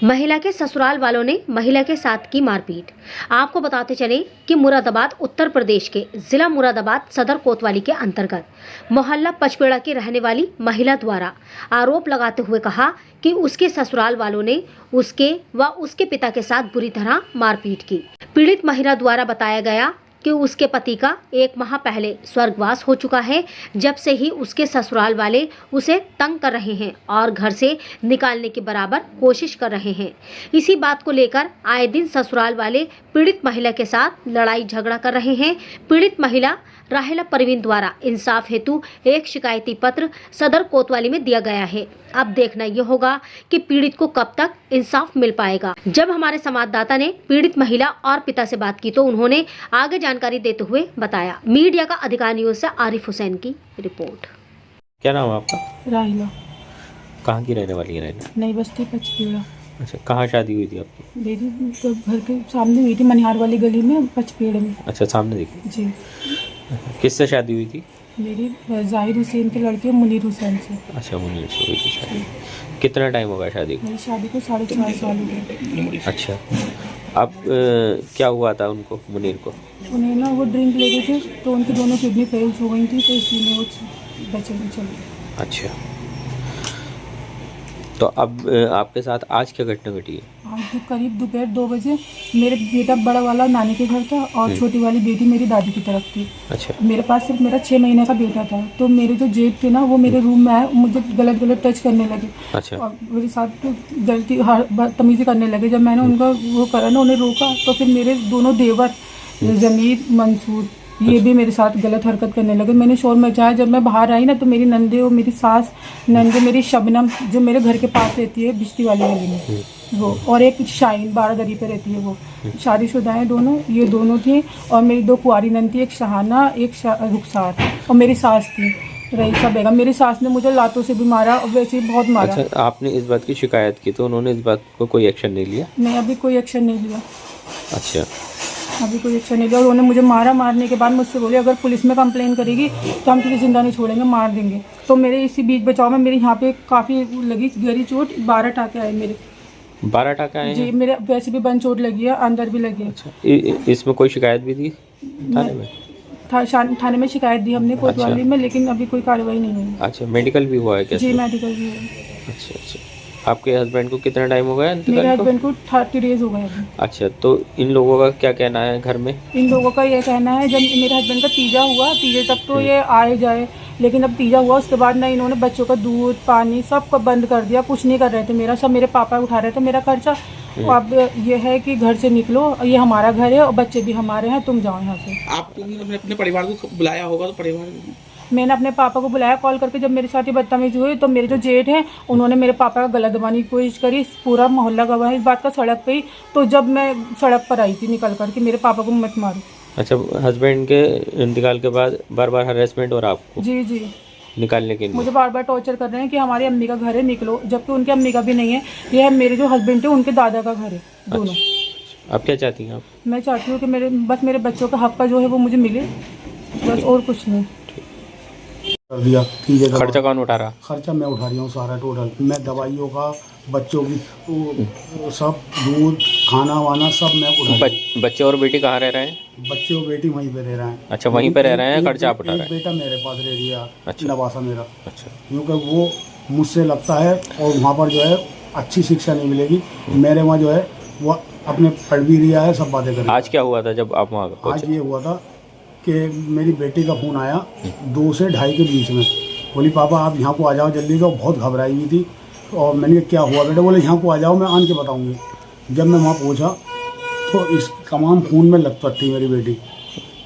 महिला के ससुराल वालों ने महिला के साथ की मारपीट। आपको बताते चले कि मुरादाबाद उत्तर प्रदेश के जिला मुरादाबाद सदर कोतवाली के अंतर्गत मोहल्ला पचपेड़ा की रहने वाली महिला द्वारा आरोप लगाते हुए कहा कि उसके ससुराल वालों ने उसके व उसके पिता के साथ बुरी तरह मारपीट की। पीड़ित महिला द्वारा बताया गया कि उसके पति का 1 माह पहले स्वर्गवास हो चुका है। जब से ही उसके ससुराल वाले उसे तंग कर रहे हैं और घर से निकालने की बराबर कोशिश कर रहे हैं। इसी बात को लेकर आए दिन ससुराल वाले पीड़ित महिला के साथ लड़ाई झगड़ा कर रहे हैं। पीड़ित महिला राहिला परवीन द्वारा इंसाफ हेतु एक शिकायती पत्र सदर कोतवाली में दिया गया है। अब देखना यह होगा कि पीड़ित को कब तक इंसाफ मिल पाएगा। जब हमारे संवाददाता ने पीड़ित महिला और पिता से बात की तो उन्होंने आगे जानकारी देते हुए बताया। मीडिया का अधिकार न्यूज से आरिफ हुसैन की रिपोर्ट। क्या नाम है आपका? राहिला। कहाँ की रहने वाली है राहिला? नई बस्ती पचपेड़ा। अच्छा, कहाँ शादी हुई थी आपकी? मेरी तो घर के सामने हुई थी, मनिहार वाली गली में, पचपेड़ा में। अच्छा, सामने देखी। जी। किससे शादी हुई थी? मेरी जाहिर हुसैन के लड़के मुनीर हुसैन से। अच्छा, मुनीर से हुई थी शादी। कितना टाइम होगा शादी को? मेरी शादी को 4.5 साल हो गए। अच्छा, अब क्या हुआ था उनको, मुनीर को? उन्हें ना वो ड्रिंक ले गए थे तो उनकी दोनों किडनी फेल हो गई थी, तो इसीलिए वो बचे नहीं चले। अच्छा, तो अब आपके साथ आज क्या घटना घटी है? आज करीब दोपहर 2 बजे मेरे बेटा बड़ा वाला नानी के घर था और छोटी वाली बेटी मेरी दादी की तरफ थी। अच्छा। मेरे पास सिर्फ मेरा 6 महीने का बेटा था, तो मेरे जो जेठ थे ना वो मेरे रूम में आए, मुझे गलत गलत टच करने लगे। अच्छा। और मेरे साथ तो गलती बदतमीजी करने लगे। जब मैंने उनका वो करा ना, उन्हें रोका, तो फिर मेरे दोनों देवर जमीर मंसूर ये भी मेरे साथ गलत हरकत करने लगे। मैंने शोर मचाया। जब मैं बाहर आई ना तो मेरी नंदे और मेरी सास नंदे, मेरी शबनम जो मेरे घर के पास रहती है बिश्ती वाली गली में वो, और एक शाहीन 12 दरी पे रहती है, वो शादीशुदा है दोनों, ये दोनों थी। और मेरी 2 कुंवारी नंद थी, एक शहाना एक रुखसार, और मेरी सास थी रईसा बेगम। मेरी सास ने मुझे लातों से भी मारा और वैसे ही बहुत मारा। अच्छा, आपने इस बात की शिकायत की तो उन्होंने इस बात को कोई एक्शन नहीं लिया? नहीं, अभी कोई एक्शन नहीं लिया। अच्छा, अभी कोई एक्शन नहीं लिया। और उन्होंने मुझे मारा। मारने के बाद मुझसे बोले अगर पुलिस में कंप्लेन करेगी तो हम तुझे जिंदा नहीं छोड़ेंगे, मार देंगे। तो मेरे इसी बीच बचाव में मेरे यहाँ पे काफ़ी लगी गहरी चोट, 12 टाँके आए मेरे। 12 टाँके आए? जी, मेरे वैसे भी बंद चोट लगी है, अंदर भी लगी है। अच्छा, इसमें कोई शिकायत भी दी थाने में? थाने में शिकायत दी हमने कोतवाली में, लेकिन अभी कोई कार्रवाई नहीं हुई। अच्छा, मेडिकल भी हुआ है क्या? जी, मेडिकल भी हुआ। अच्छा अच्छा, आपके हस्बैंड को कितना टाइम हो गया? मेरे हस्बैंड को 30 डेज हो गए अभी। अच्छा, तो इन लोगों का क्या कहना है घर में? इन लोगों का ये कहना है जब मेरे हस्बैंड का तीजा हुआ, तीजे तक तो ये आए जाए, लेकिन अब तीजा हुआ उसके बाद ना इन्होंने बच्चों का दूध पानी सब को बंद कर दिया। कुछ नहीं कर रहे थे, मेरा सब मेरे पापा उठा रहे थे मेरा खर्चा। और अब ये है कि घर से निकलो, ये हमारा घर है और बच्चे भी हमारे हैं, तुम जाओ यहाँ से। आपने अपने परिवार को बुलाया होगा, तो परिवार मैंने अपने पापा को बुलाया कॉल करके। जब मेरे साथ ये बदतमीजी हुई तो मेरे जो जेठ हैं उन्होंने मेरे पापा का गला दबाने की कोशिश करी। पूरा मोहल्ला गवाह है इस बात का सड़क पे ही। तो जब मैं सड़क पर आई थी निकल कर कि मेरे पापा को मत मारो। अच्छा, हस्बैंड के इंतकाल के बाद बार बार हरेसमेंट हो रहा आपको? जी जी, निकालने के लिए मुझे बार बार टॉर्चर कर रहे हैं कि हमारी अम्मी का घर है, निकलो, जबकि उनकी अम्मी का भी नहीं है। ये है मेरे जो हस्बैंड थे उनके दादा का घर है, दोनों। अब क्या चाहती हैं आप? मैं चाहती हूँ कि मेरे बच्चों का हक का जो है वो मुझे मिले, बस, और कुछ नहीं। कर दिया। खर्चा कौन उठा रहा? खर्चा मैं उठा रही हूँ सारा टोटल। मैं दवाइयों का, बच्चों की सब, दूध खाना वाना सब मैं उठा रही हूँ। बच्चे और बेटी कहाँ रह रहे हैं? बच्चे और बेटी वहीं पे रह रहे हैं। अच्छा, वहीं पे रह रहे हैं, खर्चा आप उठा रहे हैं? बेटा मेरे पास रह दिया। अच्छा। नवासा मेरा। अच्छा, क्योंकि वो मुझसे लगता है और वहाँ पर जो है अच्छी शिक्षा नहीं मिलेगी। मेरे वहाँ जो है वो अपने पढ़ भी रिया है, सब बातें कर। आज क्या हुआ था जब आप वहाँ पहुँचे? आज ये हुआ था कि मेरी बेटी का फ़ोन आया 2 से 2:30 के बीच में। बोली पापा आप यहाँ को आ जाओ जल्दी का। बहुत घबराई हुई थी और मैंने कहा क्या हुआ बेटा? बोले यहाँ को आ जाओ, मैं आन के बताऊँगी। जब मैं वहाँ पहुँचा तो इस तमाम खून में लथपथ थी मेरी बेटी।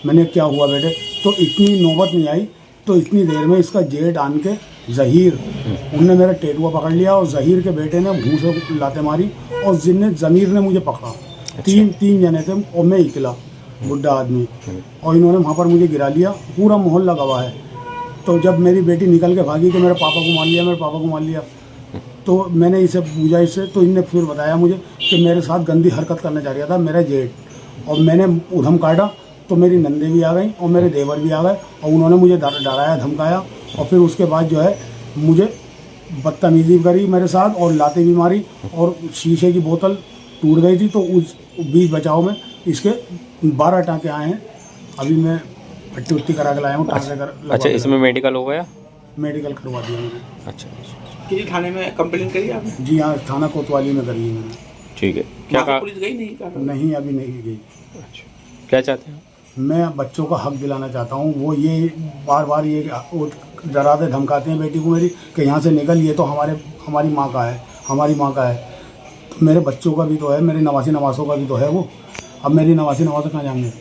मैंने क्या हुआ बेटे? तो इतनी नौबत नहीं आई, तो इतनी देर में इसका जेठ आन के ज़हीर, उनने मेरा टेटुआ पकड़ लिया और ज़हीर के बेटे ने मुँह से लाते मारी और ज़मीर ने मुझे पकड़ा। अच्छा। तीन जने थे और मैं इकला बुढ़ा आदमी, और इन्होंने वहाँ पर मुझे गिरा लिया। पूरा मोहल्ला गवाह है। तो जब मेरी बेटी निकल के भागी कि मेरे पापा को मार लिया, मेरे पापा को मार लिया, तो मैंने इसे पूछा इससे, तो इनने फिर बताया मुझे कि मेरे साथ गंदी हरकत करना चाह रहा था मेरा जेठ। और मैंने उधम काटा तो मेरी नंदे भी आ गई और मेरे देवर भी आ गए और उन्होंने मुझे डराया धमकाया। और फिर उसके बाद जो है मुझे बदतमीजी करी मेरे साथ और लाते भी मारी और शीशे की बोतल टूट गई थी, तो उस बीच बचाव में इसके 12 टाँके आए हैं। अभी मैं पट्टी उत्ती करा के लाया हूँ, टाँके कर अच्छा, इसमें मेडिकल हो गया? मेडिकल करवा दिया मैंने। अच्छा अच्छा, किसी थाने में कंप्लेन करी आपने? जी हाँ, थाना कोतवाली में करी है मैंने। ठीक है। क्या वहाँ पे कहा? पुलिस गई नहीं कहा? नहीं, अभी नहीं गई। अच्छा, क्या चाहते हैं? मैं बच्चों का हक दिलाना चाहता हूँ। वो ये बार बार ये वो डराते धमकाते हैं बेटी को मेरी कि यहाँ से निकल, ये तो हमारी माँ का है, हमारी माँ का है। तो मेरे बच्चों का भी तो है, मेरे नवासी नवासों का भी तो है वो। अब मेरी नवासी नवासों कहाँ जाएंगे?